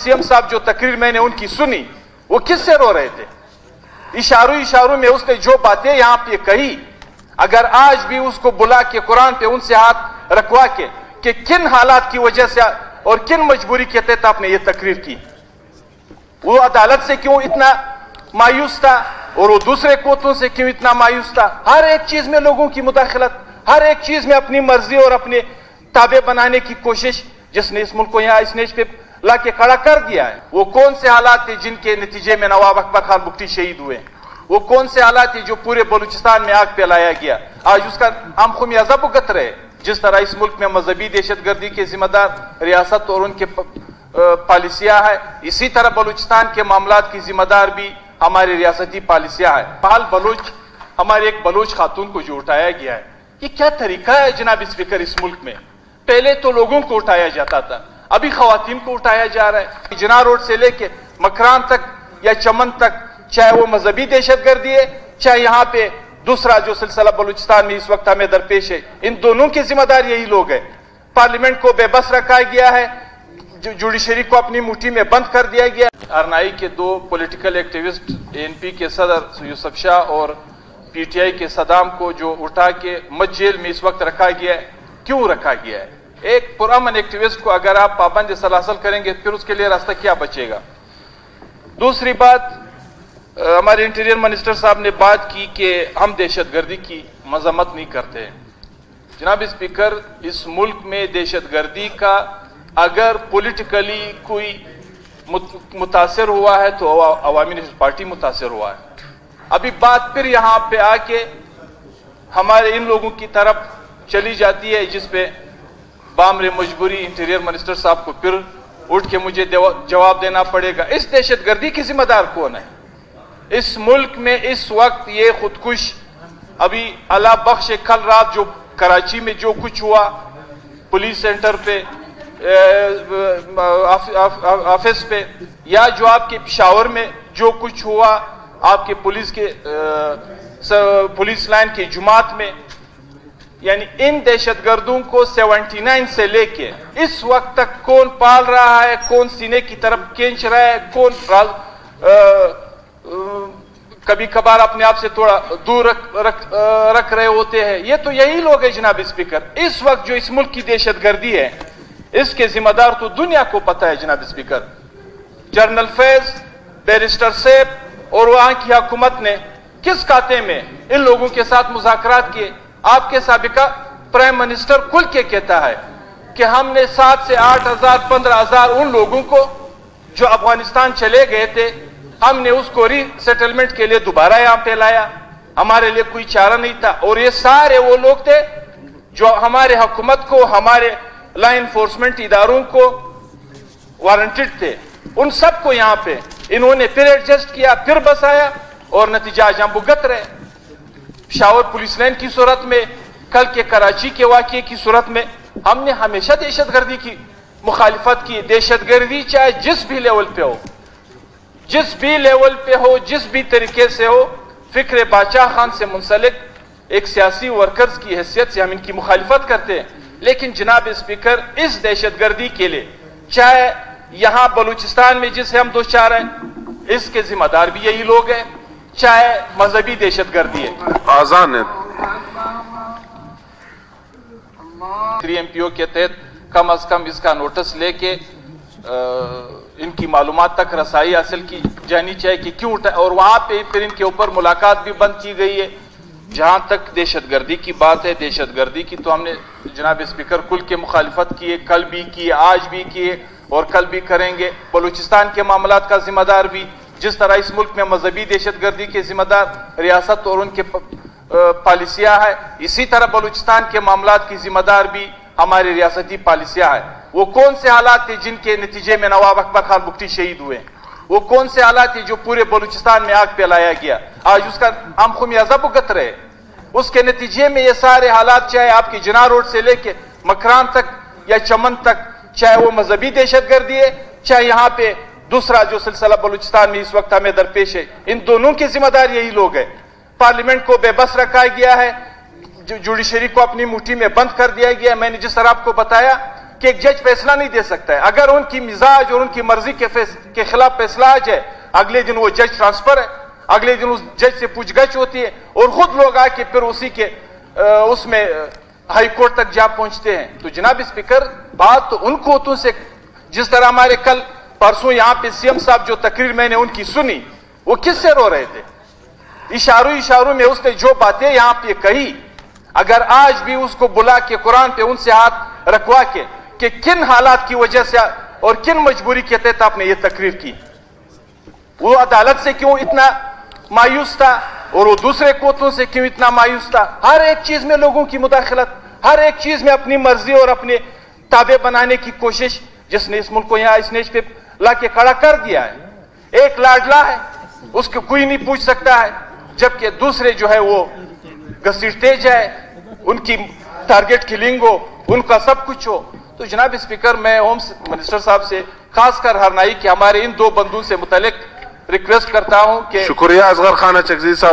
CM साहब जो तकरीर मैंने उनकी सुनी, वो किससे रो रहे थे? इशारों में उसने जो बातें यहां पे कही, अगर आज भी उसको बुला के कुरान पे उनसे हाथ रखवा के कि किन हालात की वजह से और किन मजबूरी के तहत आपने ये तकरीर की, वो अदालत से क्यों इतना मायूस था और वो दूसरे कोतों से क्यों इतना मायूस था? हर एक चीज में लोगों की मुदाखलत, हर एक चीज में अपनी मर्जी और अपने ताबे बनाने की कोशिश, जिसने इस मुल्क को यहाँ इस नेश पे ला के खड़ा कर दिया है। वो कौन से हालात थे जिनके नतीजे में नवाब अकबर खान बुगटी शहीद हुए? वो कौन से हालात थे जो पूरे बलूचिस्तान में आग पे लाया गया? आज उसका हम खुमियाजा भुगत रहे। जिस तरह इस मुल्क में मजहबी दहशतगर्दी के जिम्मेदार रियासत और उनके पॉलिसियां है, इसी तरह बलूचिस्तान के मामलात की जिम्मेदार भी हमारी रियासती पॉलिसियां है। हाल बलूच, हमारे एक बलूच खातून को जो उठाया गया है, ये क्या तरीका है जनाब स्पीकर? इस मुल्क में पहले तो लोगों को उठाया जाता था, अभी खवातीन को उठाया जा रहा है। जिना रोड से लेके मकरान तक या चमन तक, चाहे वो मजहबी दहशतगर्दी है, चाहे यहाँ पे दूसरा जो सिलसिला बलूचिस्तान में इस वक्त हमें दरपेश है, इन दोनों के जिम्मेदार यही लोग हैं। पार्लियामेंट को बेबस रखा गया है, जुडिशरी को अपनी मुट्ठी में बंद कर दिया गया। आरएनआई के दो पॉलिटिकल एक्टिविस्ट, एएनपी के सदर यूसुफ शाह और पीटीआई के सदाम को जो उठा के मत जेल में इस वक्त रखा गया है, क्यों रखा गया है? एक पुरअमन एक्टिविस्ट को अगर आप पाबंद सलासल करेंगे, फिर उसके लिए रास्ता क्या बचेगा? दूसरी बात, हमारे इंटीरियर मिनिस्टर साहब ने बात की कि हम दहशतगर्दी की मजम्मत नहीं करते हैं। जनाब स्पीकर, इस मुल्क में दहशतगर्दी का अगर पॉलिटिकली कोई मुतासर हुआ है तो अवामी नेशनल पार्टी मुतासर हुआ है। अभी बात फिर यहां पे आके हमारे इन लोगों की तरफ चली जाती है, जिसपे बामरे मजबूरी इंटीरियर मिनिस्टर साहब को फिर उठ के मुझे जवाब देना पड़ेगा। इस दहशतगर्दी की जिम्मेदार कौन है? इस मुल्क में इस वक्त ये खुदकुश, अभी अल्लाह बख्श कल रात जो कराची में जो कुछ हुआ, पुलिस सेंटर पे, ऑफिस पे, या जो आपके पेशावर में जो कुछ हुआ आपके पुलिस के पुलिस लाइन के जुमात में, यानी इन दहशतगर्दों को 79 से लेके इस वक्त तक कौन पाल रहा है, कौन सीने की तरफ खींच रहा है, कौन कभी कभार अपने आप से थोड़ा दूर रख रहे होते हैं, ये तो यही लोग हैं जनाब स्पीकर। इस वक्त जो इस मुल्क की दहशतगर्दी है, इसके जिम्मेदार तो दुनिया को पता है जनाब स्पीकर। जनरल फैज, बैरिस्टर सेब और वहां की हुकूमत ने किस खाते में इन लोगों के साथ मुज़ाकरात किए? आपके साबिका प्राइम मिनिस्टर खुल के कहता है कि हमने 7 से 8 हजार 15 हजार उन लोगों को जो अफगानिस्तान चले गए थे, हमने उसको रीसेटलमेंट के लिए दोबारा यहां पे लाया। हमारे लिए कोई चारा नहीं था। और ये सारे वो लोग थे जो हमारे हुकूमत को, हमारे लॉ इन्फोर्समेंट इदारों को वारंटेड थे, उन सबको यहां पे इन्होंने फिर एडजस्ट किया, फिर बसाया, और नतीजा आज हम भुगत रहे। पेशावर पुलिस लाइन की सूरत में, कल के कराची के वाकये की सूरत में, हमने हमेशा दहशतगर्दी की मुखालिफत की। दहशतगर्दी चाहे जिस भी लेवल पे हो, जिस भी लेवल पे हो, जिस भी तरीके से हो, फिक्र बादशाह खान से मुंसलिक एक सियासी वर्कर्स की हैसियत से हम इनकी मुखालिफत करते हैं। लेकिन जनाब स्पीकर, इस दहशतगर्दी के लिए, चाहे यहां बलूचिस्तान में जिसे हम दोचार हैं, इसके जिम्मेदार भी यही लोग हैं, चाहे मजहबी दहशतगर्दी है। आजान है 3 MPO के तहत कम अज कम इसका नोटिस लेके इनकी मालूमात तक रसाई हासिल की जानी चाहिए कि क्यों उठा, और वहां पे फिर इनके ऊपर मुलाकात भी बंद की गई है। जहां तक दहशतगर्दी की बात है, दहशतगर्दी की तो हमने जनाब स्पीकर कुल के मुखालिफत की है, कल भी की, आज भी किए और कल भी करेंगे। बलूचिस्तान के मामलात का जिम्मेदार भी, जिस तरह इस मुल्क में मजहबी दहशतगर्दी के जिम्मेदार रियासत और उनके पॉलिसियां है, इसी तरह बलूचिस्तान के मामलात की जिम्मेदार भी हमारी रियासती पॉलिसियां है। वो कौन से हालात थे जिनके नतीजे में नवाब अकबर खान बुगटी शहीद हुए? वो कौन से हालात थे जो पूरे बलूचिस्तान में आग पे लाया गया? आज उसका हम खुमियाजा भुगत रहे। उसके नतीजे में ये सारे हालात, चाहे आपकी जिना रोड से लेके मकरान तक या चमन तक, चाहे वो मजहबी दहशतगर्दी है, चाहे यहाँ पे दूसरा जो सिलसिला बलूचिस्तान में इस वक्त हमें दरपेश है, इन दोनों के जिम्मेदार यही लोग हैं। पार्लियामेंट को बेबस रखा गया है, जुडिशरी को अपनी मुट्ठी में बंद कर दिया गया। मैंने जिस तरह आपको बताया کہ ایک جج فیصلہ نہیں دے سکتا ہے. اگر ان کی مزاج اور ان کی مرضی کے خلاف فیصلہ آ جائے, اگلے دن وہ جج ٹرانسفر ہے, اگلے دن اس جج سے پوچھ گچھ ہوتی ہے, اور خود لوگ آ کے پھر اسی کے اس میں ہائی کورٹ تک جا پہنچتے ہیں. تو جناب اسپیکر, بات تو ان قوتوں سے, جس طرح ہمارے کل پرسوں یہاں پہ سی ایم صاحب جو تقریر میں نے ان کی سنی, وہ کس سے رو رہے تھے؟ اشاروں میں اس نے جو باتیں یہاں پہ کہی, اگر آج بھی اس کو بلا کے قرآن پہ ان سے ہاتھ رکھوا کے کہ کن حالات کی وجہ سے اور کن مجبوری کے تحت آپ نے یہ تقریر کی, وہ عدالت سے کیوں اتنا مایوس تھا اور وہ دوسرے قوتوں سے کیوں اتنا مایوس تھا؟ ہر ایک چیز میں لوگوں کی مداخلت, ہر ایک چیز میں اپنی مرضی اور اپنے تابع بنانے کی کوشش, جس نے اس ملک کو یہاں اسٹیج پہ لا کے کھڑا کر دیا ہے. ایک لاڈلا ہے, اس کو کوئی نہیں پوچھ سکتا ہے, جبکہ دوسرے جو ہے وہ گھسیٹتے جائے, ان کی ٹارگٹ کلنگ ہو, ان کا سب کچھ ہو. تو جناب اسپیکر, میں ہوم منسٹر صاحب سے خاص کر ہرنائی کہ ہمارے ان دو بندوں سے متعلق ریکویسٹ کرتا ہوں کہ شکریہ اصغر خان اچکزئی صاحب.